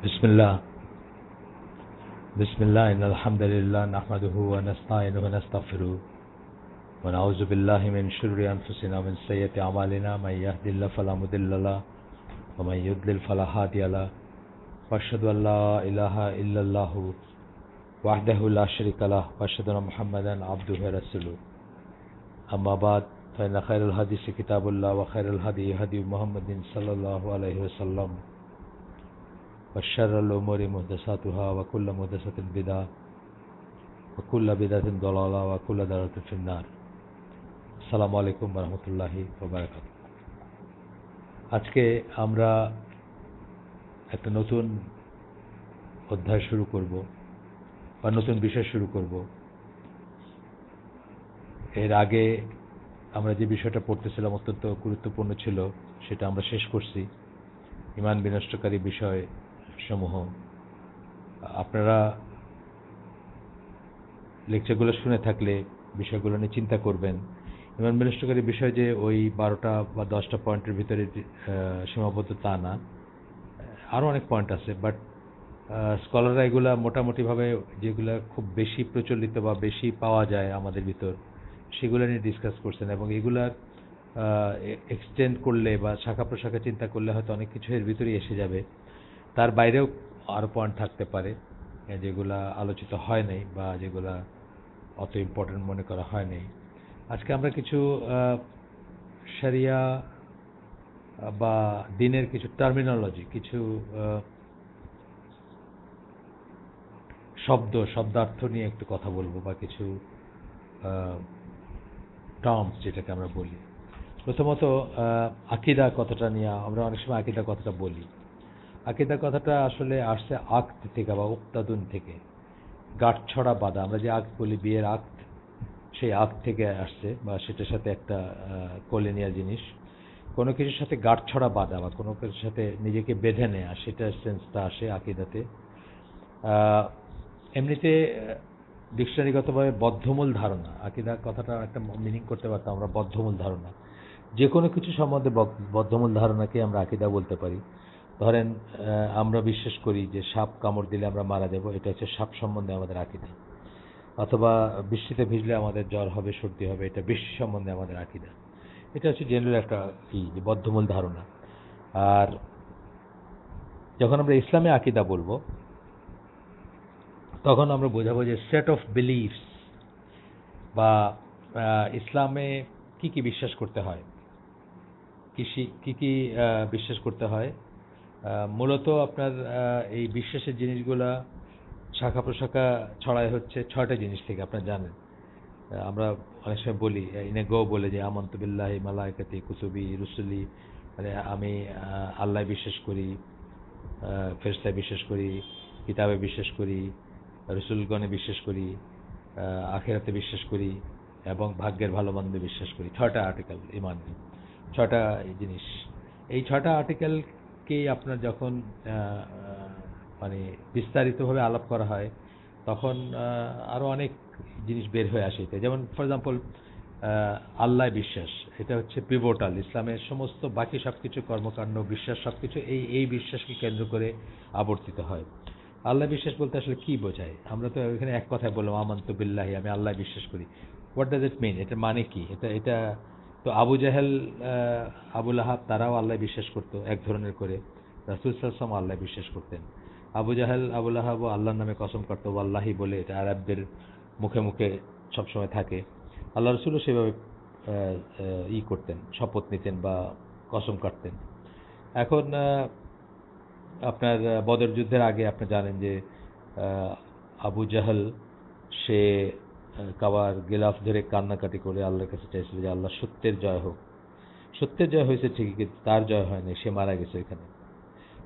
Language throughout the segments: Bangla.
بسم الله بسم الله إن الحمد لله نحمده ونستعينه ونستغفره ونعوذ بالله من شرور أنفسنا ومن سيئات أعمالنا من يهد الله فلا مضل له ومن يضلل فلا هادي له وأشهد أن لا إله إلا الله وحده لا شريك له وأشهد أن محمدا عبده ورسوله أما بعد فإن خير الحديث كتاب الله وخير الهدي هدي محمد صلى الله عليه وسلم وشر الأمور محدثاتها وكل محدثة بدعة وكل بدعة ضلالة وكل ضلالة في النار আসসালামু আলাইকুম ওয়া রাহমাতুল্লাহি ওয়া বারাকাতুহু। আজকে আমরা একটা নতুন অধ্যায় শুরু করব বা নতুন বিষয় শুরু করব। এর আগে আমরা যে বিষয়টা পড়তেছিলাম অত্যন্ত গুরুত্বপূর্ণ ছিল, সেটা আমরা শেষ করছি। ঈমান বিনষ্টকারী বিষয় সমূহ আপনারা লেকচারগুলো শুনে থাকলে বিষয়গুলো নিয়ে চিন্তা করবেন। ঈমান বিনষ্টকারী বিষয় যে ওই 12টা বা 10টা পয়েন্টের ভিতরে সীমাবদ্ধ তা না, আরও অনেক পয়েন্ট আছে, বাট স্কলাররা এগুলা মোটামুটিভাবে যেগুলো খুব বেশি প্রচলিত বা বেশি পাওয়া যায় আমাদের ভিতর সেগুলো নিয়ে ডিসকাস করছেন, এবং এগুলার এক্সটেন্ড করলে বা শাখা প্রশাখা চিন্তা করলে হয়তো অনেক কিছু এর ভিতরেই এসে যাবে। তার বাইরেও আরও পয়েন্ট থাকতে পারে যেগুলা আলোচিত হয় নাই বা যেগুলা অত ইম্পর্টেন্ট মনে করা হয় নাই। আজকে আমরা কিছু শরিয়া বা দিনের কিছু টার্মিনোলজি, কিছু শব্দার্থ নিয়ে একটু কথা বলবো, বা কিছু টার্মস যেটাকে আমরা বলি। প্রথমত আকিদা কথাটা নিয়ে আমরা অনেক সময় আকিদা কথাটা বলি। আকিদা কথাটা আসলে আসছে আক্ত থেকে বা উক্তাদুন থেকে, গাঁটছড়া বাঁধা। আমরা যে আক্ত বলি, বিয়ের আক্ত, সেই আক্ত থেকে আসছে, বা সেটার সাথে একটা কলিনিয়ার জিনিস, কোনো কিছুর সাথে গাঁটছড়া বাঁধা বা কোনো কিছুর সাথে নিজেকে বেঁধে নেয়া, সেটার সেন্সটা আসে আকিদাতে। এমনিতে ডিকশনারিগতভাবে বদ্ধমূল ধারণা, আকিদা কথাটা একটা মিনিং করতে পারতাম আমরা বদ্ধমূল ধারণা। যে কোনো কিছু সম্বন্ধে বদ্ধমূল ধারণাকে আমরা আকিদা বলতে পারি। ধরেন আমরা বিশ্বাস করি যে সাপ কামড় দিলে আমরা মারা যাব, এটা হচ্ছে সাপ সম্বন্ধে আমাদের আকিদা। অথবা বৃষ্টিতে ভিজলে আমাদের জ্বর হবে, সর্দি হবে, এটা বৃষ্টি সম্বন্ধে আমাদের আকিদা। এটা হচ্ছে জেনারেল একটা যে বদ্ধমূল ধারণা। আর যখন আমরা ইসলামে আকিদা বলবো তখন আমরা বোঝাবো যে সেট অফ বিলিফস, বা ইসলামে কি কি বিশ্বাস করতে হয়, কি কি বিশ্বাস করতে হয়। মূলত আপনার এই বিশ্বাসের জিনিসগুলা শাখা প্রশাখা ছড়ায় হচ্ছে 6টা জিনিস থেকে, আপনারা জানেন। আমরা অনেক সময় বলি, ইনে বলে যে আমান্তু বিল্লাহি মালাইকাতি কুতুবি রুসুলি, মানে আমি আল্লাহ বিশ্বাস করি, ফেরেশতায় বিশ্বাস করি, কিতাবে বিশ্বাস করি, রসুলগণে বিশ্বাস করি, আখিরাতে বিশ্বাস করি, এবং ভাগ্যের ভালো মন্দে বিশ্বাস করি। 6টা আর্টিকেল ইমান, 6টা জিনিস। এই 6টা আর্টিকেলকে আপনার যখন মানে বিস্তারিতভাবে আলাপ করা হয় তখন আরও অনেক জিনিস বের হয়ে আসে। যেমন ফর এক্সাম্পল আল্লাহ বিশ্বাস, এটা হচ্ছে পিভোটাল। ইসলামের সমস্ত বাকি সব কিছু কর্মকাণ্ড, বিশ্বাস, সব কিছু এই বিশ্বাসকে কেন্দ্র করে আবর্তিত হয়। আল্লাহ বিশ্বাস বলতে আসলে কি বোঝায়? আমরা তো এখানে এক কথায় বললাম আমান্তু বিল্লাহি, আমি আল্লাহ বিশ্বাস করি। হোয়াট ডাজ ইট মিন? এটা মানে কি? এটা তো আবু জাহেল, আবু লাহাব, তারাও আল্লাহ বিশ্বাস করতো এক ধরনের করে। রাসূল সাল্লাল্লাহু আলাইহি ওয়াসাল্লাম আল্লাহ বিশ্বাস করতেন। আবু জাহেল, আবু লাহাব আল্লাহর নামে কসম করতো, ওয়াল্লাহি বলে, এটা আরবদের মুখে মুখে সবসময় থাকে। আল্লাহ রসুলও সেভাবে করতেন, শপথ নিতেন বা কসম কাটতেন। এখন আপনার বদর যুদ্ধের আগে আপনি জানেন যে আবু জাহেল সে কাবার গিলাফ ধরে কান্নাকাটি করে আল্লাহর কাছে চাইছিল যে আল্লাহ সত্যের জয় হোক। সত্যের জয় হয়েছে ঠিকই, কিন্তু তার জয় হয়নি, সে মারা গেছে ওইখানে।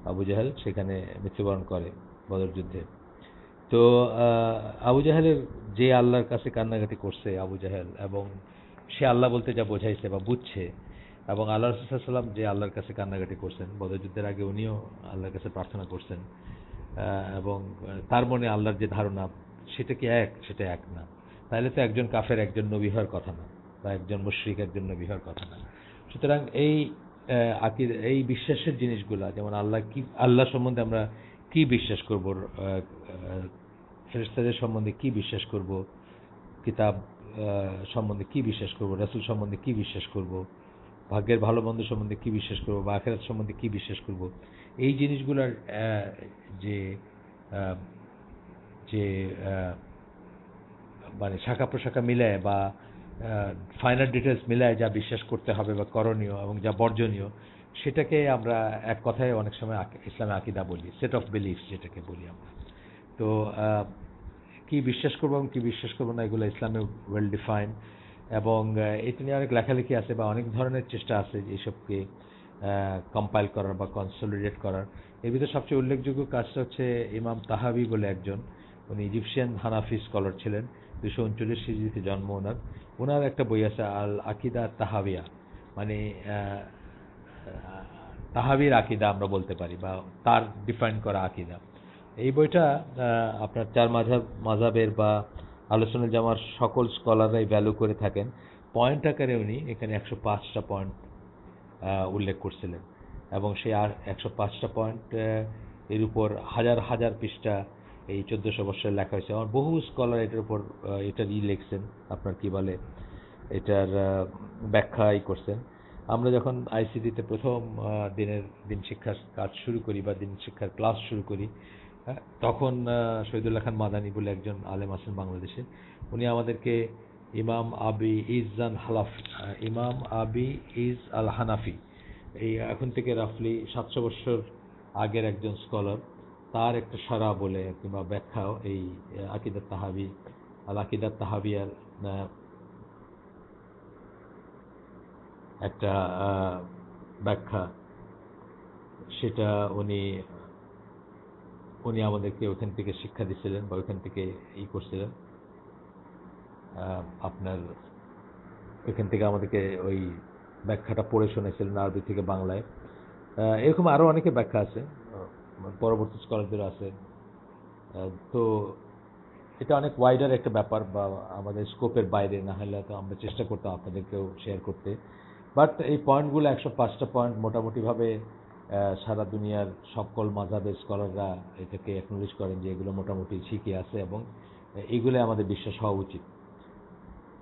আবু জাহেল সেখানে মৃত্যুবরণ করে বদর যুদ্ধে। তো আবু জাহেলের যে আল্লাহর কাছে কান্নাকাটি করছে আবু জাহেল, এবং সে আল্লাহ বলতে যা বোঝাইছে বা বুঝছে, এবং আল্লাহ রাসূল সাল্লাল্লাহু আলাইহি ওয়াসাল্লাম যে আল্লাহর কাছে কান্নাকাটি করছেন বদর যুদ্ধের আগে, উনিও আল্লাহর কাছে প্রার্থনা করছেন, এবং তার মনে আল্লাহর যে ধারণা সেটা কি এক? সেটা এক না। তাহলে তো একজন কাফের একজন নবী হওয়ার কথা না, বা একজন মুশরিক একজন নবী হওয়ার কথা না। সুতরাং এই বিশ্বাসের জিনিসগুলা, যেমন আল্লাহ সম্বন্ধে আমরা কি কি বিশ্বাস করব, ফেরেশতাদের সম্বন্ধে কি বিশ্বাস করব, কিতাব সম্বন্ধে কি বিশ্বাস করব, রাসূল সম্বন্ধে কি বিশ্বাস করব, ভাগ্যের ভালো মন্দ সম্বন্ধে কি বিশ্বাস করব, বা আখিরাত সম্বন্ধে কি বিশ্বাস করব, এই জিনিসগুলোর যে আহ, যে মানে শাখা প্রশাখা মিলায় বা ফাইনাল ডিটেলস মিলায় যা বিশ্বাস করতে হবে বা করণীয় এবং যা বর্জনীয়, সেটাকে আমরা এক কথায় অনেক সময় ইসলামে আকিদা বলি, সেট অফ বিলিফস যেটাকে বলি আমরা। তো কি বিশ্বাস করবো এবং কি বিশ্বাস করবো না, এগুলো ইসলামে ওয়েল ডিফাইন, এবং এটা নিয়ে অনেক লেখালেখি আছে বা অনেক ধরনের চেষ্টা আছে এইসবকে কম্পাইল করার বা কনসলিডেট করার। এর ভিতরে সবচেয়ে উল্লেখযোগ্য কাজটা হচ্ছে ইমাম তাহাবি বলে একজন, উনি ইজিপশিয়ান হানাফি স্কলার ছিলেন, 239 হিজরিতে জন্ম ওনার। ওনার একটা বই আছে আল আকিদা তাহাবিয়া, মানে তাহাবির আকিদা আমরা বলতে পারি, বা তার ডিফাইন করা আকিদা। এই বইটা আপনার চার মাযহাবের বা আলোচনা জামার সকল স্কলাররাই ভ্যালু করে থাকেন। পয়েন্ট আকারে উনি এখানে 105টা পয়েন্ট উল্লেখ করছিলেন, এবং সেই 105টা পয়েন্ট এর উপর হাজার হাজার পৃষ্ঠা এই 1400 বছরের লেখা হয়েছে। আমার বহু স্কলার এটার উপর এটার লিখছেন, আপনার কি বলে, এটার ব্যাখ্যাই করছেন। আমরা যখন আইসিডিতে প্রথম দিন শিক্ষার কাজ শুরু করি বা দিন শিক্ষার ক্লাস শুরু করি, তখন শহীদুল্লাহ খান মাদানী বলে একজন আলেম আছেন বাংলাদেশে, উনি আমাদেরকে ইমাম আবি ইজ আল হানাফি, এই এখন থেকে রাফলি 700 বছর আগের একজন স্কলার, তার একটা সারা বলে কিংবা ব্যাখ্যাও এই আকিদাত তাহাবি, আল আকিদাত তাহাবিয়ার একটা ব্যাখ্যা, সেটা উনি আমাদেরকে ওখান থেকে শিক্ষা দিচ্ছিলেন বা ওখান থেকে করছিলেন, আপনার ওইখান থেকে আমাদেরকে ওই ব্যাখ্যাটা পড়ে শোনাইছিলেন আরবি থেকে বাংলায়। এরকম আরও অনেকে ব্যাখ্যা আছে, পরবর্তী স্কলারদের আছে। তো এটা অনেক ওয়াইডার একটা ব্যাপার, বা আমাদের স্কোপের বাইরে, না হলে তো আমরা চেষ্টা করতাম আপনাদেরকেও শেয়ার করতে। বাট এই পয়েন্টগুলো 105টা পয়েন্ট মোটামুটিভাবে সারা দুনিয়ার সকল মাযহাবের স্কলাররা এটাকে অ্যাকনোলেজ করেন যে এগুলো মোটামুটি ঠিকই আছে, এবং এইগুলো আমাদের বিশ্বাস হওয়া উচিত।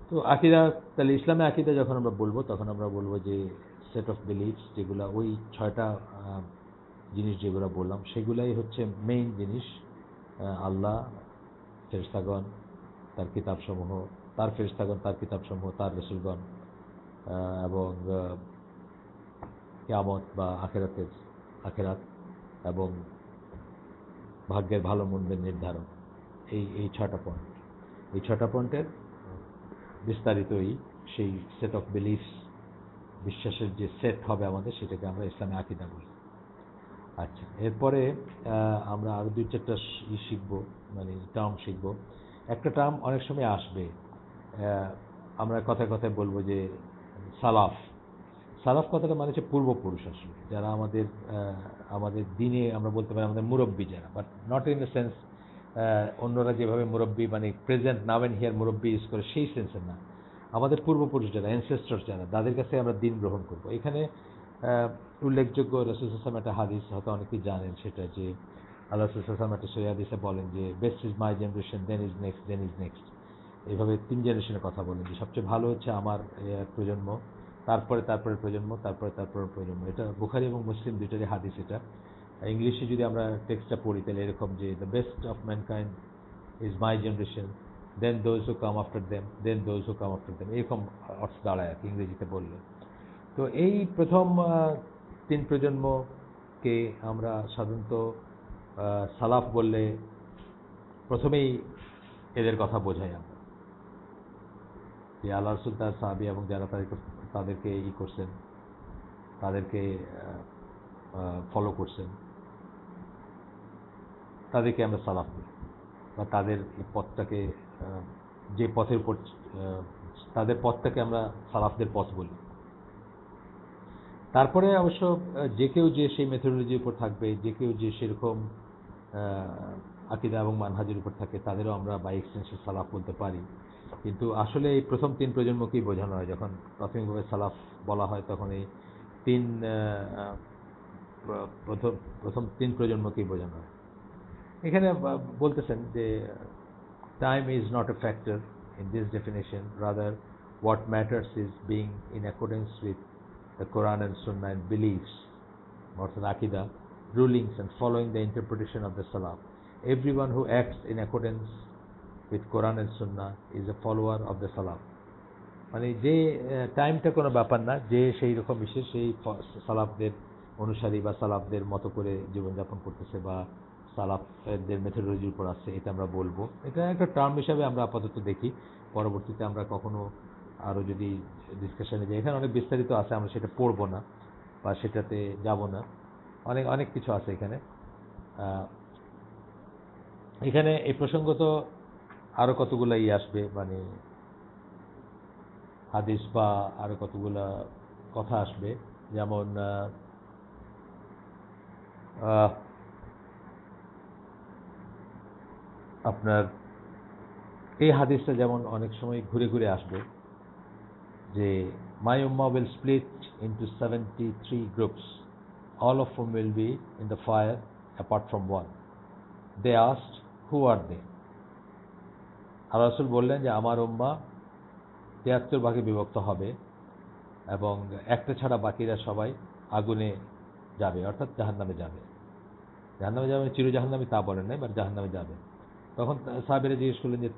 তো আকিদা, তাহলে ইসলামে আকিদা যখন আমরা বলবো, তখন আমরা বলবো যে সেট অফ বিলিফস, যেগুলো ওই 6টা জিনিস যেগুলো বললাম, সেগুলাই হচ্ছে মেইন জিনিস। আল্লাহ, ফেরেশতাগণ, তার কিতাবসমূহ, তার ফেরেশতাগণ, তার কিতাবসমূহ, তার রাসূলগণ, এবং কিয়ামত বা আখিরাত, এবং ভাগ্যের ভালো মন্দের নির্ধারণ। এই 6টা পয়েন্ট, এই 6টা পয়েন্টের বিস্তারিতই সেই সেট অফ বিলিফস, বিশ্বাসের যে সেট হবে আমাদের, সেটাকে আমরা ইসলামে আকিদা বলি। আচ্ছা, এরপরে আমরা আরও 2-4টা শিখব, মানে টার্ম শিখব। একটা টার্ম অনেক সময় আসবে, আমরা কথায় কথায় বলবো যে সালাফ। সালাফ কথাটা মানে হচ্ছে পূর্বপুরুষ, আসলে যারা আমাদের দিনে আমরা বলতে পারি আমাদের মুরব্বী যারা, but not in the sense অন্যরা যেভাবে মুরব্বী মানে প্রেজেন্ট নাও অ্যান্ড হিয়ার মুরব্বী ইউজ করে সেই সেন্সের না। আমাদের পূর্বপুরুষ যারা, অ্যানসেস্টর যারা, তাদের কাছে আমরা দিন গ্রহণ করব। এখানে উল্লেখযোগ্য রাসূল সাল্লাল্লাহু আলাইহি ওয়াসাল্লাম একটা হাদিস হয়তো অনেকেই জানেন, সেটা যে আল্লাহ রাসূল সাল্লাল্লাহু আলাইহি ওয়াসাল্লাম একটা সহিহ হাদিসে বলেন যে best is my generation, then is next. এইভাবে 3 জেনারেশনের কথা বলেন যে সবচেয়ে ভালো হচ্ছে আমার প্রজন্ম, তারপরে প্রজন্ম, তারপরে প্রজন্ম। এটা বুখারী এবং মুসলিম দুইটারই হাদিস। এটা ইংলিশে যদি আমরা টেক্সটটা পড়ি তাহলে এরকম যে the best of mankind is my generation, then those who come after them, then those who come after them, এরকম অর্থ দাঁড়ায় আর কি ইংরেজিতে বললে। তো এই প্রথম 3 প্রজন্মকে আমরা সাধারণত সালাফ বললে প্রথমেই এদের কথা বোঝাই আমরা, যে আল্লাহ রাসূল, তার সাহাবী এবং যারা তাদেরকে করছেন, তাদেরকে ফলো করছেন, তাদেরকে আমরা সালাফ বলি, বা তাদের পথটাকে, যে পথের উপর তাদের পথটাকে আমরা সালাফদের পথ বলি। তারপরে অবশ্য যে কেউ যে সেই মেথোডোলজির উপর থাকবে, যে কেউ যে সেরকম আকিদা এবং মানহাজের উপর থাকে, তাদেরও আমরা বাই এক্সটেনশন সালাফ বলতে পারি। কিন্তু আসলে এই প্রথম 3 প্রজন্মকেই বোঝানো হয়। যখন প্রাথমিকভাবে সালাফ বলা হয়, তখন এই প্রথম 3 প্রজন্মকেই বোঝানো হয়। এখানে বলতেছেন যে time is not a factor in this definition, rather what matters is being in accordance with the Quran and Sunnah and beliefs, অর্থাৎ আকীদা, rulings and following the interpretation of the Salaf. Everyone who acts in accordance with Quran and Sunnah is a follower of the Salaf. মানে যে টাইমটা কোনো ব্যাপার না, যে সেই রকম বিশেষ সেই সালাফদের অনুসারী বা সালাফদের মতো করে জীবনযাপন করতেছে বা সালাফদের মেথোডোলজির উপর আছে, এটা আমরা বলবো। এটা একটা টার্ম হিসাবে আমরা আপাতত দেখি, পরবর্তীতে আমরা কখনো আরও যদি ডিসকাশনে যাই, এখানে অনেক বিস্তারিত আছে, আমরা সেটা পড়বো না বা সেটাতে যাব না, অনেক অনেক কিছু আছে এখানে। এখানে এই প্রসঙ্গত আরও কতগুলো আসবে, মানে হাদিস বা আরও কতগুলা কথা আসবে, যেমন আপনার এই হাদিসটা যেমন অনেক সময় ঘুরে ঘুরে আসবে যে my ummah will split into 73 groups, all of whom will be in the fire apart from one. They asked, who are they? আল্লাহ রাসূল বললেন যে আমার উম্মাহ 73 ভাগে বিভক্ত হবে এবং একটা ছাড়া বাকিরা সবাই আগুনে যাবে, অর্থাৎ জাহান্নামে যাবে। জাহান্নামে যাবে চির জাহান্নামী তা বলেন নাই, বাট জাহান্নামে যাবে। তখন সাহাবীরা জিজ্ঞেস করলেন যে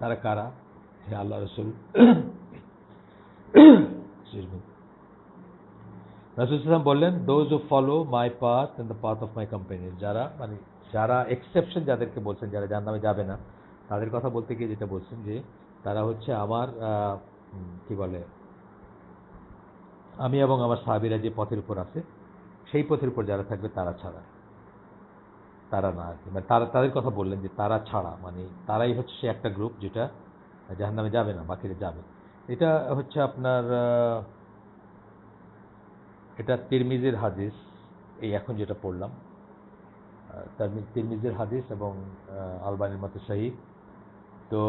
তারা কারা হে আল্লাহ রাসূল? রাসূল সাল্লাল্লাহু বললেন, those who follow my path and the path of my companions. যারা এক্সেপশন যাদেরকে বলছেন, যারা জাহান্নামে যাবে না, তাদের কথা বলতে গিয়ে যেটা বলছেন যে তারা হচ্ছে আমার কি বলে, আমি এবং আমার সাহাবীরা যে পথের উপর আছে সেই পথের উপর যারা থাকবে তারা ছাড়া, তারা না আর কি, মানে তাদের কথা বললেন যে তারা ছাড়া, মানে তারাই হচ্ছে সে একটা গ্রুপ যেটা জাহান্নামে যাবে না, বাকিরা যাবে। এটা হচ্ছে আপনার এটা তিরমিজির হাদিস, এই এখন যেটা পড়লাম তিরমিজির হাদিস এবং আলবানির মতে সহিহ। তো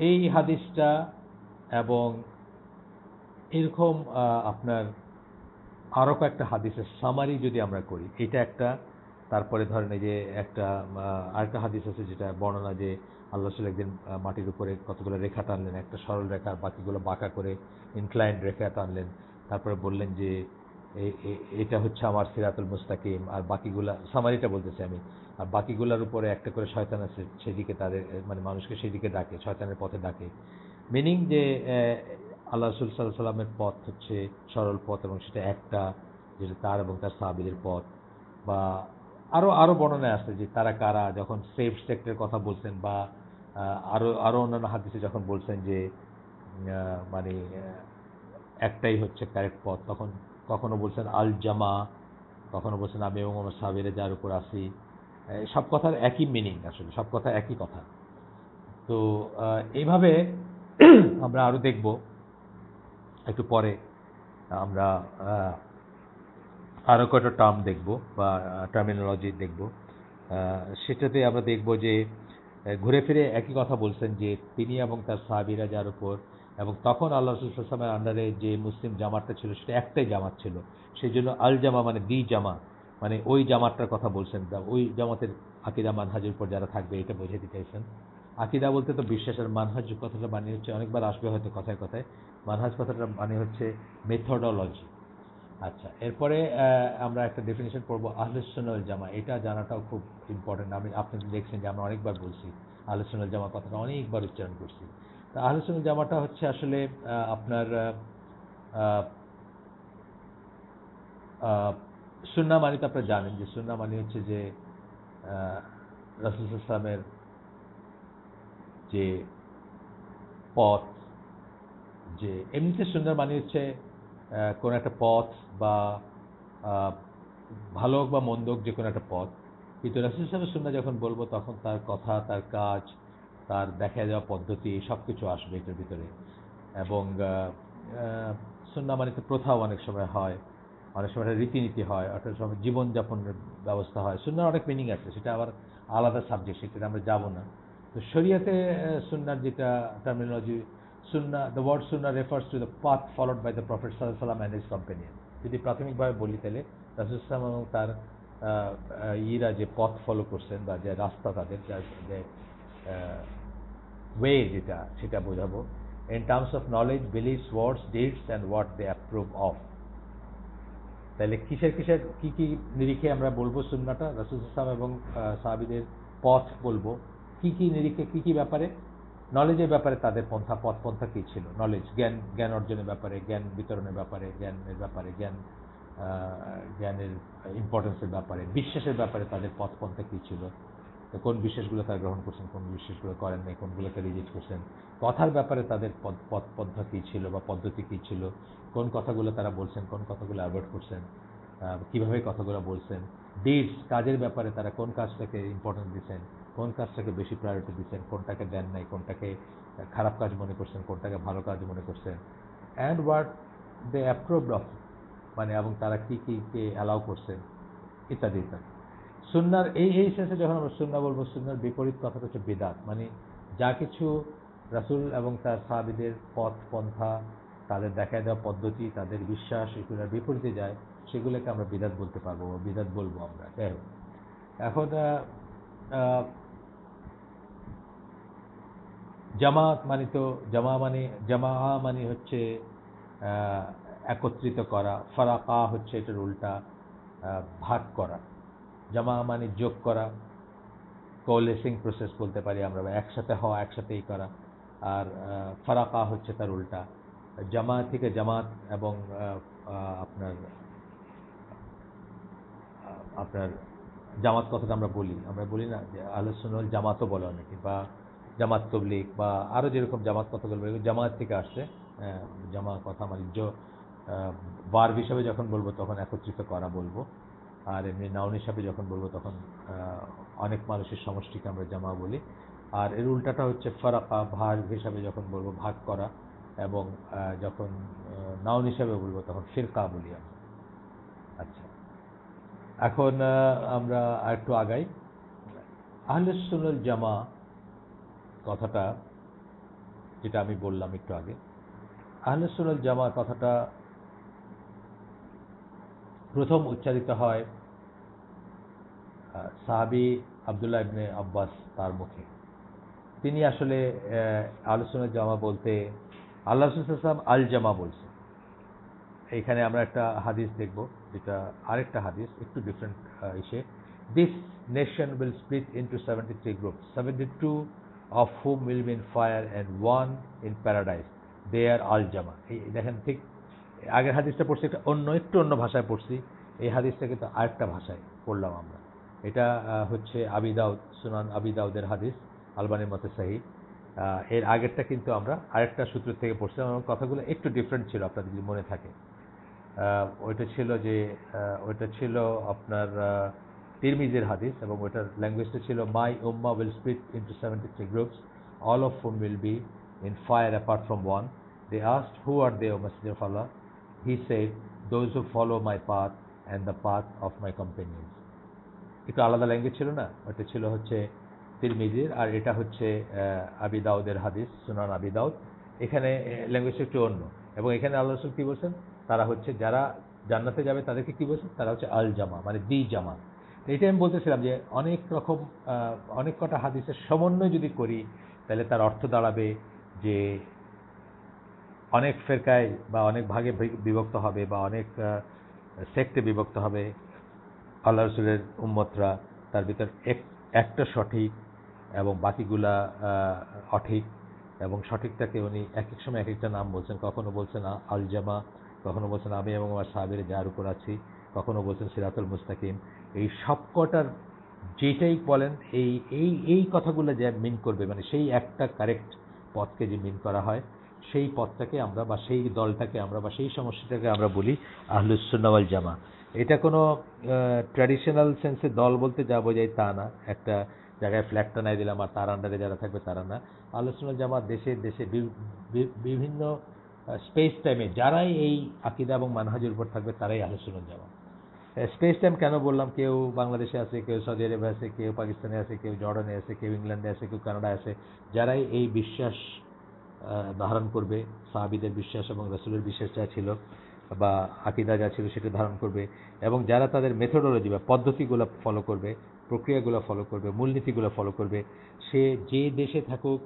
এই হাদিসটা এবং এরকম আপনার আরও কয়েকটা হাদিসের সামারি যদি আমরা করি, এটা একটা, তারপরে ধরেন এই যে একটা আরেকটা হাদিস আছে যেটা বর্ণনা যে আল্লাহ রাসূল একদিন মাটির উপরে কতগুলো রেখা টানলেন, একটা সরল রেখা, বাকিগুলো বাঁকা করে ইনক্লাইন্ড রেখা টানলেন, তারপরে বললেন যে এটা হচ্ছে আমার সিরাতুল মুস্তাকিম, আর বাকিগুলা সামারিটা বলতেছি আমি, আর বাকিগুলোর উপরে একটা করে শয়তান আছে, সেদিকে তাদের মানে মানুষকে সেদিকে ডাকে, শয়তানের পথে ডাকে। মিনিং যে আল্লাহ রাসূল সাল্লাল্লাহু আলাইহি ওয়াসাল্লামের পথ হচ্ছে সরল পথ এবং সেটা একটা, যেটা তার এবং তার সাহাবীদের পথ। বা আরও বর্ণনায় আছে যে তারা কারা, যখন সেফ সেক্টরের কথা বলছেন বা আরও অন্যান্য হাদিসে যখন বলছেন যে মানে একটাই হচ্ছে কারেক্ট পথ, তখন কখনো বলছেন আল জামা, কখনো বলছেন আমি এবং আমার সাহাবীরা যার উপর আছি। সব কথার একই মিনিং, আসলে সব কথা একই কথা। তো এইভাবে আমরা আরও দেখব, একটু পরে আমরা আরও কয়টা টার্ম দেখব বা টার্মিনোলজি দেখব। সেটাতে আমরা দেখব যে ঘুরে ফিরে একই কথা বলছেন যে তিনি এবং তার সাহাবীরা যার উপর, এবং তখন আল্লাহ রাসূল সাল্লাল্লাহু আলাইহি ওয়াসাল্লামের আন্ডারে যে মুসলিম জামাতটা ছিল সেটা একটাই জামাত ছিল, সেই জন্য আল জামা মানে দি জামা, মানে ওই জামাতটার কথা বলছেন, ওই জামাতের আকীদা মানহাজের উপর যারা থাকবে এটা বোঝাতে চাইছেন। আকীদা বলতে তো বিশ্বাসের, মানহাজ কথাটা মানে হচ্ছে, অনেকবার আসবে হয়তো কথায় কথায়, মানহাজ কথাটা মানে হচ্ছে মেথডোলজি। আচ্ছা, এরপরে আমরা একটা ডেফিনেশন পড়বো আহলুস সুন্নাহ ওয়াল জামা। এটা জানাটাও খুব ইম্পর্টেন্ট। আপনি দেখছেন যে আমরা অনেকবার বলছি আহলুস সুন্নাহ ওয়াল জামা কথাটা, অনেকবার উচ্চারণ করছি। তো আহলুস সুন্নাহ ওয়াল জামাটা হচ্ছে আসলে আপনার সুন্নাহ মানে তো আপনারা জানেন যে সুন্নাহ মানে হচ্ছে যে রাসূল সাল্লাল্লাহু আলাইহি ওয়াসাল্লামের যে পথ, যে এমনিতে সুন্নাহ মানে হচ্ছে কোন একটা পথ বা ভালো হোক বা মন্দ হোক যে কোনো একটা পথ। কিন্তু রাসূল সাল্লাল্লাহু আলাইহি ওয়াসাল্লামের সুন্নাহ যখন বলবো তখন তার কথা, তার কাজ, তার দেখা যাওয়া পদ্ধতি সব কিছু আসবে এটার ভিতরে। এবং সুন্নাহ মানে তো প্রথাও অনেক সময় হয়, অনেক সময় রীতিনীতি হয়, অনেক সময় জীবনযাপনের ব্যবস্থা হয়। সুন্নাহর অনেক মিনিং আছে, সেটা আবার আলাদা সাবজেক্ট, সেটা আমরা যাব না। তো শরিয়াতে সুন্নাহর যেটা terminology, sunnah, the word sunnah refers to the path followed by the prophet সাল্লাল্লাহু আলাইহি ওয়াসাল্লাম অ্যান্ড হিজ কম্পেনিয়ন। যদি প্রাথমিকভাবে বলি তাহলে রাসূল সাল্লাল্লাহু আলাইহি ওয়াসাল্লাম এবং তার ইরা যে পথ ফলো করছেন বা যে রাস্তা তাদের যে ওয়ে যেটা সেটা বোঝাবো in terms of knowledge beliefs words deeds and what they approve of. তাহলে কিসের কি কি নিরিখে আমরা বলবো সুন্নাহটা, রাসূল সাল্লাল্লাহু আলাইহি ওয়াসাল্লাম এবং সাহাবীদের পথ বলবো, কি নিরিখে কি ব্যাপারে? নলেজের ব্যাপারে তাদের পন্থা কি ছিল, নলেজ জ্ঞান অর্জনের ব্যাপারে, জ্ঞান বিতরণের ব্যাপারে, জ্ঞানের ইম্পর্টেন্সের ব্যাপারে, বিশ্বাসের ব্যাপারে তাদের পন্থা কি ছিল, কোন বিশ্বাসগুলো তারা গ্রহণ করছেন, কোন বিশ্বাসগুলো করেন নাই, কোনগুলোকে রিজেক্ট করছেন, কথার ব্যাপারে তাদের পন্থা কি ছিল বা পদ্ধতি কি ছিল, কোন কথাগুলো তারা বলছেন, কোন কথাগুলো অ্যাভয়েড করছেন, কিভাবে কথাগুলো বলছেন, ডিডস কাজের ব্যাপারে তারা কোন কাজটাকে ইম্পর্টেন্স দিচ্ছেন, কোন কাজটাকে বেশি প্রায়োরিটি দিচ্ছেন, কোনটাকে দেন নাই, কোনটাকে খারাপ কাজ মনে করছেন, কোনটাকে ভালো কাজ মনে করছেন, and what they approved of, মানে এবং তারা কি অ্যালাউ করছেন ইত্যাদি ইত্যাদি। সুন্নাহর এই সেন্সে যখন আমরা সুন্নাহ বলবো, সুন্নাহর বিপরীত কথাটা হচ্ছে বিদআত, মানে যা কিছু রাসূল এবং তার সাহাবীদের পন্থা, তাদের দেখায় দেওয়া পদ্ধতি, তাদের বিশ্বাস এগুলোর বিপরীতে যায়, সেগুলোকে আমরা বিদআত বলতে পারবো বা বিদআত বলবো আমরা। যাই হোক, এখন জামা মানে হচ্ছে একত্রিত করা, ফারাকা হচ্ছে এটার উল্টা ভাগ করা। জামা মানে যোগ করা, কোলেসিং প্রসেস বলতে পারি আমরা, একসাথে হওয়া, একসাথেই করা। আর ফারাকা হচ্ছে তার উল্টা। জামা থেকে জামাত এবং আপনার আপনার জামাত কথাটা আমরা বলি না যে আহলুস সুন্নাহ ওয়াল জামাতও বলে অনেকে, বা জামাত তাবলীগ বা আরও যেরকম জামাত কথাগুলো বলবো, জামাত থেকে আসছে। জামা কথা মানে ভার্ব হিসাবে যখন বলবো তখন একত্রিত করা বলবো, আর এমনি নাউন হিসাবে যখন বলবো তখন অনেক মানুষের সমষ্টিকে আমরা জামা বলি। আর এর উল্টাটা হচ্ছে ফারাকা, ভার্ব হিসাবে যখন বলবো ভাগ করা, এবং যখন নাউন হিসাবে বলবো তখন ফিরকা বলি আমরা। আচ্ছা, এখন আমরা আরেকটু আগাই। আহলুস সুন্নাহ ওয়াল জামা কথাটা যেটা আমি বললাম একটু আগে, আহলুস সুন্নাহ ওয়াল জামা কথাটা প্রথম উচ্চারিত হয় সাহাবী আব্দুল্লাহ ইবনে আব্বাস তার মুখে। তিনি আসলে আহলুস সুন্নাহ ওয়াল জামা বলতে আল্লাহ রাসূল সাল্লাল্লাহু আলাইহি ওয়াসাল্লাম আল জামা বলছেন। এখানে আমরা একটা হাদিস দেখব, যেটা আরেকটা হাদিস একটু ডিফারেন্ট ইসে। This nation will split into 73 groups, 72 of whom will be in fire and one in paradise. They are al jama. এই দেখেন, ঠিক আগের হাদিসটা পড়ছি একটু অন্য ভাষায় পড়ছি, এই হাদিসটা কিন্তু আরেকটা ভাষায় পড়লাম আমরা। এটা হচ্ছে আবি দাউদ, সুনান আবি দাউদের হাদিস, আলবানির মতে সহিহ। এর আগেরটা কিন্তু আমরা আরেকটা সূত্র থেকে পড়ছিলাম এবং কথাগুলো একটু ডিফারেন্ট ছিল, আপনাদের যদি মনে থাকে। ওইটা ছিল আপনার তিরমিজির হাদিস, এবং ওইটার ল্যাঙ্গুয়েজটা ছিল মাই উম্মাহ will split into 73 groups, all of whom will be in fire apart from one. They asked, who are they, O Messenger of Allah? He said, those who follow my path and the path of my companions. একটু আলাদা ল্যাঙ্গুয়েজ ছিল না, ওটা ছিল হচ্ছে তিরমিজির, আর এটা হচ্ছে আবি দাউদের হাদিস, সুনান আবি দাউদ। এখানে ল্যাঙ্গুয়েজটা একটু অন্য, এবং এখানে আল্লাহ রাসূল কি বলছেন, তারা হচ্ছে যারা জান্নাতে যাবে তাদেরকে কি বলছেন, তারা হচ্ছে আল জামা, মানে দি জামা। এইটা আমি বলতেছিলাম যে অনেক কটা হাদিসের সমন্বয় যদি করি, তাহলে তার অর্থ দাঁড়াবে যে অনেক ফেরকায় বা অনেক ভাগে বিভক্ত হবে, বা অনেক সেক্টে বিভক্ত হবে আল্লাহ রাসূলের উম্মতরা, তার ভিতর একটা সঠিক এবং বাকিগুলা অঠিক, এবং সঠিকটাকে উনি এক এক সময় এক একটা নাম বলছেন। কখনো বলছেন আল জামা, কখনো বলছেন আমি এবং আমার সাহাবীরা যার উপর আছি, কখনো বলছেন সিরাতুল মুস্তাকিম। এই সবকটার যেটাই বলেন, এই কথাগুলো যে মিন করবে, মানে সেই একটা কারেক্ট পথকে যে মিন করা হয়, সেই পথটাকে আমরা বা সেই দলটাকে আমরা বা সেই সমস্যাটাকে আমরা বলি আহলুস সুন্নাহ ওয়াল জামা। এটা কোনো ট্র্যাডিশনাল সেন্সে দল বলতে যা বোঝায় তা না, একটা জায়গায় ফ্ল্যাগ টানাই দিলাম আর তার আন্ডারে যারা থাকবে তারা না। আহলুস সুন্নাহ ওয়াল জামা দেশে দেশে বিভিন্ন স্পেস টাইমে যারাই এই আকীদা এবং মানহাজের উপর থাকবে তারাই আহলুস সুন্নাহ ওয়াল জামা। স্পেস টাইম কেন বললাম, কেউ বাংলাদেশে আছে, কেউ সৌদি আরবে আছে, কেউ পাকিস্তানে আছে, কেউ জর্ডানে আছে, কেউ ইংল্যান্ডে আছে, কেউ কানাডায় আছে, যারাই এই বিশ্বাস ধারণ করবে, সাহাবীদের বিশ্বাস এবং রাসূলের বিশ্বাস যা ছিল বা আকীদা যা ছিল সেটা ধারণ করবে, এবং যারা তাদের মেথোডোলজি বা পদ্ধতিগুলো ফলো করবে, প্রক্রিয়াগুলো ফলো করবে, মূলনীতিগুলো ফলো করবে, সে যে দেশে থাকুক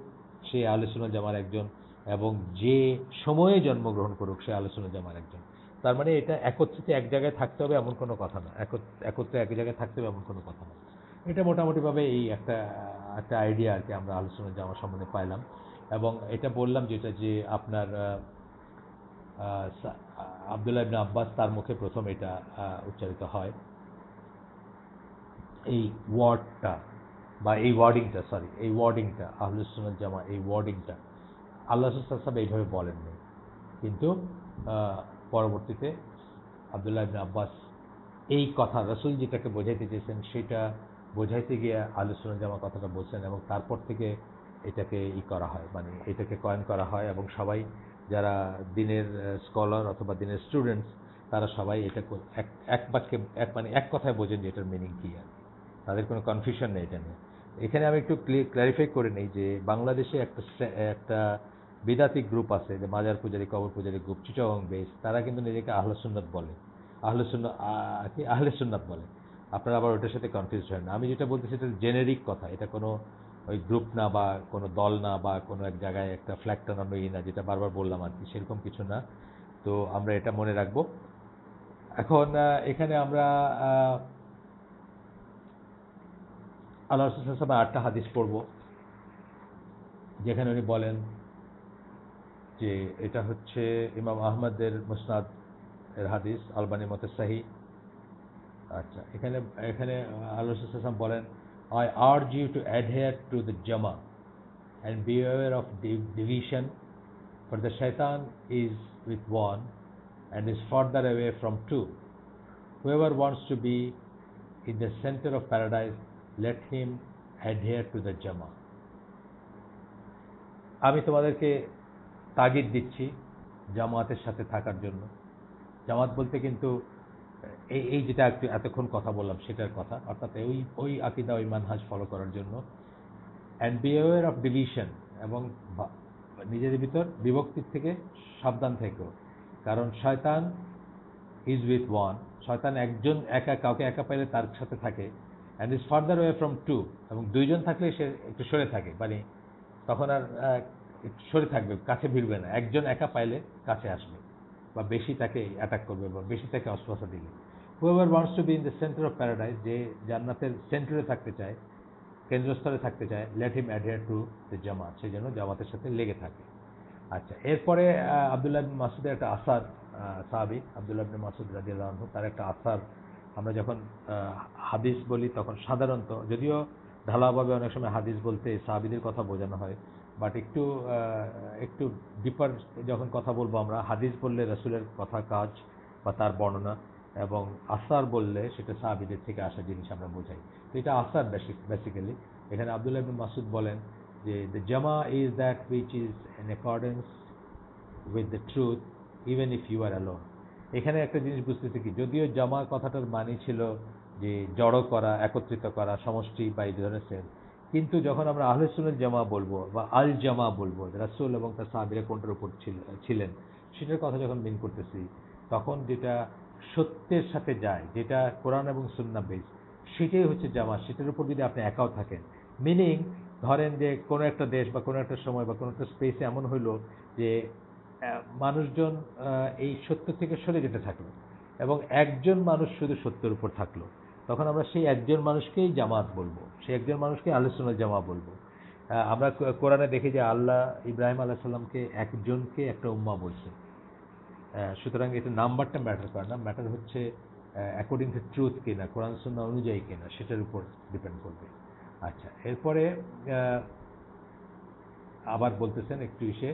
সে আহলে সুন্নাত জামার একজন, এবং যে সময়ে জন্মগ্রহণ করুক সে আহলে সুন্নাত জামার একজন। তার মানে এটা একত্রিত এক জায়গায় থাকতে হবে এমন কোনো কথা না, একত্রে এক জায়গায় থাকতে হবে এমন কোনো কথা না। এটা মোটামুটিভাবে এই একটা একটা আইডিয়া আর কি আমরা আহলে সুন্নাত জামা সম্বন্ধে পাইলাম। এবং এটা বললাম যেটা যে আপনার আব্দুল্লাহ ইবনে আব্বাস তার মুখে প্রথম এটা উচ্চারিত হয়, এই ওয়ার্ডটা বা এই ওয়ার্ডিংটা আহলুস সুন্নাত জামা, এই ওয়ার্ডিংটা আল্লাহ রাসূল সাল্লাল্লাহু আলাইহি ওয়াসাল্লাম এইভাবে বলেননি, কিন্তু পরবর্তীতে আব্দুল্লাহ ইবনে আব্বাস এই কথা রাসূল যেটাকে বোঝাইতে চেয়েছেন সেটা বোঝাইতে গিয়ে আহলুস সুন্নাত জামা কথাটা বলছেন, এবং তারপর থেকে এটাকে করা হয়, মানে এটাকে কয়েন করা হয়, এবং সবাই যারা দিনের স্কলার অথবা দিনের স্টুডেন্টস তারা সবাই এটা এক বাক্যে মানে এক কথায় বোঝেন যে এটার মিনিং কী, আর তাদের কোনো কনফিউশন নেই এটা নিয়ে। এখানে আমি একটু ক্ল্যারিফাই করে নিই যে বাংলাদেশে একটা বিদাতি গ্রুপ আছে, যে মাজার পূজারী কবর পূজারী গ্রুপ, চিটাগং বেস, তারা কিন্তু নিজেকে আহলে সুন্নাত বলে, আহলে সুন্নাত বলে। আপনারা আবার ওটার সাথে কনফিউজ হয় না। আমি যেটা বলতেছি এটা জেনেরিক কথা, এটা কোনো ওই গ্রুপ না বা কোনো দল না বা কোনো এক জায়গায় একটা ফ্ল্যাগ টানানো না, যেটা বারবার বললাম আর কি, সেরকম কিছু না। তো আমরা এটা মনে রাখবো। এখন এখানে আমরা আল্লাহ রাসূল সাল্লাল্লাহু আলাইহি ওয়াসাল্লাম 8টা হাদিস পড়ব, যেখানে উনি বলেন যে এটা হচ্ছে ইমাম আহমদের মুসনাদ এর হাদিস, আলবানির মতে সহিহ। আচ্ছা, এখানে এখানে আল্লাহ রাসূল সাল্লাল্লাহু আলাইহি ওয়াসাল্লাম বলেন, I urge you to adhere to the Jama and beware of division, for the shaitan is with one and is further away from two. Whoever wants to be in the center of paradise, let him adhere to the Jama. আমি তোমাদেরকে তাগিদ দিচ্ছি জামাতের সাথে থাকার জন্য। জামাত বলতে কিন্তু এই এই যেটা এতক্ষণ কথা বললাম সেটার কথা, অর্থাৎ ওই আকীদা, ওই মানহাজ ফলো করার জন্য। And be aware of division, এবং নিজেদের ভিতর বিভক্তির থেকে সাবধান থেকো, কারণ শয়তান ইজ উইথ ওয়ান, শয়তান একজন কাউকে একা পাইলে তার সাথে থাকে, and is farther away from two, এবং দুইজন থাকলে সে একটু সরে থাকে, মানে তখন আর একটু সরে থাকবে, কাছে ভিড়বে না। একজন একা পাইলে কাছে আসবে বা বেশি তাকে অ্যাটাক করবে বা বেশি তাকে অস্ত্রশস্ত্র দিবে। Whoever wants to be in the centre of paradise, যে জান্নাতের সেন্টারে থাকতে চায়, কেন্দ্রস্থলে থাকতে চায়, let him adhere to the জামাত, সে যেন জামাতের সাথে লেগে থাকে। আচ্ছা, এরপরে আব্দুল্লাহ ইবনে মাসউদের একটা আসার, সাহাবী আব্দুল্লাহ ইবনে মাসউদ রাদিয়াল্লাহু আনহু, তার একটা আসার, আমরা যখন হাদিস বলি তখন সাধারণত, যদিও ঢালাওভাবে অনেক সময় হাদিস বলতে সাহাবীদের কথা বোঝানো হয়, বাট একটু ডিপার যখন কথা বলবো আমরা, হাদিস বললে রাসূলের কথা, কাজ বা তার বর্ণনা, এবং আসার বললে সেটা সাহাবীদের থেকে আসা জিনিস আমরা বোঝাই। তো এটা আসার বেসিক্যালি। এখানে আব্দুল্লাহ ইবনে মাসউদ বলেন যে the jamaah is that which is in accordance with the truth even if you are alone. এখানে একটা জিনিস বুঝতেছি কি, যদিও জামা কথাটার মানে ছিল যে জড়ো করা, একত্রিত করা, সমষ্টি বা এই ধরনের সেল, কিন্তু যখন আমরা আহলে সুন্নাত জামা বলবো বা আল জামা বলবো, রাসূল এবং তার সাহাবীরা কোনটার উপর ছিলেন সেটার কথা যখন মিন করতেছি, তখন যেটা সত্যের সাথে যায়, যেটা কোরআন এবং সুন্নাহ বেস, সেটাই হচ্ছে জামা। সেটার উপর যদি আপনি একাও থাকেন, মিনিং ধরেন যে কোনো একটা দেশ বা কোনো একটা সময় বা কোনো একটা স্পেসে এমন হইলো যে মানুষজন এই সত্য থেকে সরে যেতে থাকলো, এবং একজন মানুষ শুধু সত্যের উপর থাকলো, তখন আমরা সেই একজন মানুষকেই জামাত বলবো, সেই একজন মানুষকে আহলে সুন্নাত জামা বলবো। আমরা কোরআনে দেখি যে আল্লাহ ইব্রাহিম আলাইহিস সালামকে একজনকে একটা উম্মাহ বলছে। সুতরাং এটা নাম্বারটা ম্যাটার করে না, ম্যাটার হচ্ছে অ্যাকর্ডিং টু ট্রুথ কিনা, কোরআন সুন্নাহ অনুযায়ী কিনা, সেটার উপর ডিপেন্ড করবে। আচ্ছা, এরপরে আবার বলতেছেন একটু যে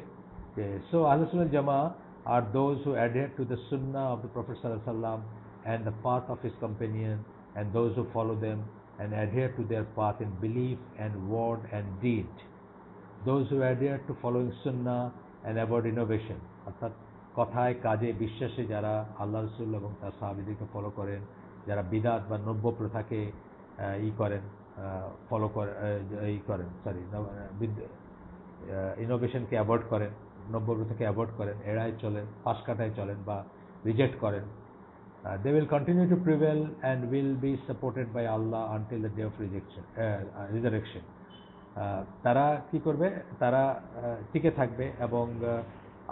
so Ahlus Sunnah Jamaa are those who adhere to the Sunnah of the Prophet sallallahu alaihi wasallam and the path of his companion, and those who follow them and adhere to their path in belief and word and deed. Those who adhere to following Sunnah and avoid innovation, অর্থাৎ কথায় কাজে বিশ্বাসে যারা আল্লাহ রাসূল এবং তার সাহাবীদেরকে ফলো করেন, যারা বিদআত বা নব্য প্রথাকে ফলো করেন, ইনোভেশনকে অ্যাভয়েড করেন, নব্যতাকে অ্যাভয়েড করেন, এড়ায় চলেন, পাশ কাটায় চলেন বা রিজেক্ট করেন, they will continue to prevail and will be supported by Allah until the day of resurrection. তারা কি করবে? তারা টিকে থাকবে এবং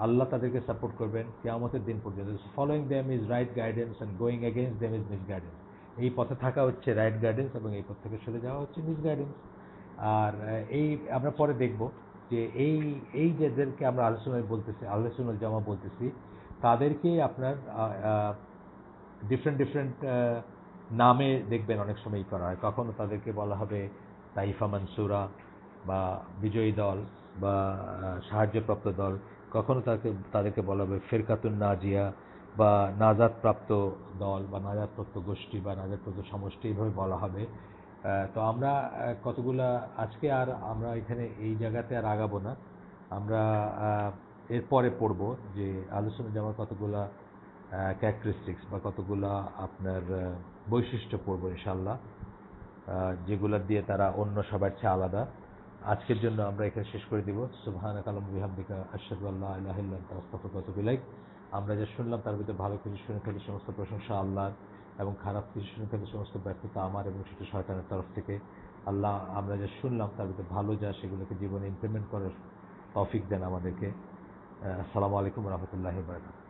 আল্লাহ তাদেরকে সাপোর্ট করবেন কিয়ামতের দিন পর্যন্ত। Following them is right guidance and going against them is misguidance. এই পথে থাকা হচ্ছে রাইট গাইডেন্স এবং এই পথ থেকে সরে যাওয়া হচ্ছে মিসগাইডেন্স। আর এই আমরা পরে দেখব যে এই যাদেরকে আমরা আহলে জামা বলতেছি, তাদেরকে আপনার ডিফারেন্ট নামে দেখবেন অনেক সময় করা হয়। কখনো তাদেরকে বলা হবে তাইফা মানসুরা বা বিজয়ী দল বা সাহায্যপ্রাপ্ত দল, কখনো তাদেরকে বলা হবে ফেরকাতুন নাজিয়া বা নাজাতপ্রাপ্ত দল বা নাজাতপ্রাপ্ত গোষ্ঠী বা নাজাতপ্রাপ্ত সমষ্টি, এইভাবে বলা হবে। তো আমরা কতগুলা আজকে আর আমরা এখানে এই জায়গাতে আর আগাবো না, আমরা এরপরে পড়ব যে আলোচনা জামার কতগুলা ক্যারেক্টারিস্টিক্স বা কতগুলা আপনার বৈশিষ্ট্য পড়ব ইনশাআল্লাহ, যেগুলো দিয়ে তারা অন্য সবার চেয়ে আলাদা। আজকের জন্য আমরা এখানে শেষ করে দিব। সুবহানাকা আল্লাহুম্মা বিহামদিকা আশহাদু আল্লা ইলাহা ইল্লা আনতা আস্তাগফিরুকা ওয়া আতুবু ইলাইক। আমরা যা শুনলাম তার ভিতরে ভালো কিছু শুনে থাকি সমস্ত প্রশংসা আল্লাহর, এবং খারাপ কিছু শুনে থাকি সমস্ত ব্যর্থতা আমার এবং সেটা শয়তানের তরফ থেকে। আল্লাহ আমরা যা শুনলাম তার ভিতরে ভালো যা, সেগুলোকে জীবনে ইমপ্লিমেন্ট করার তৌফিক দেন আমাদেরকে। আসসালামু আলাইকুম ওয়া রাহমাতুল্লাহি ওয়া বারাকাতুহু।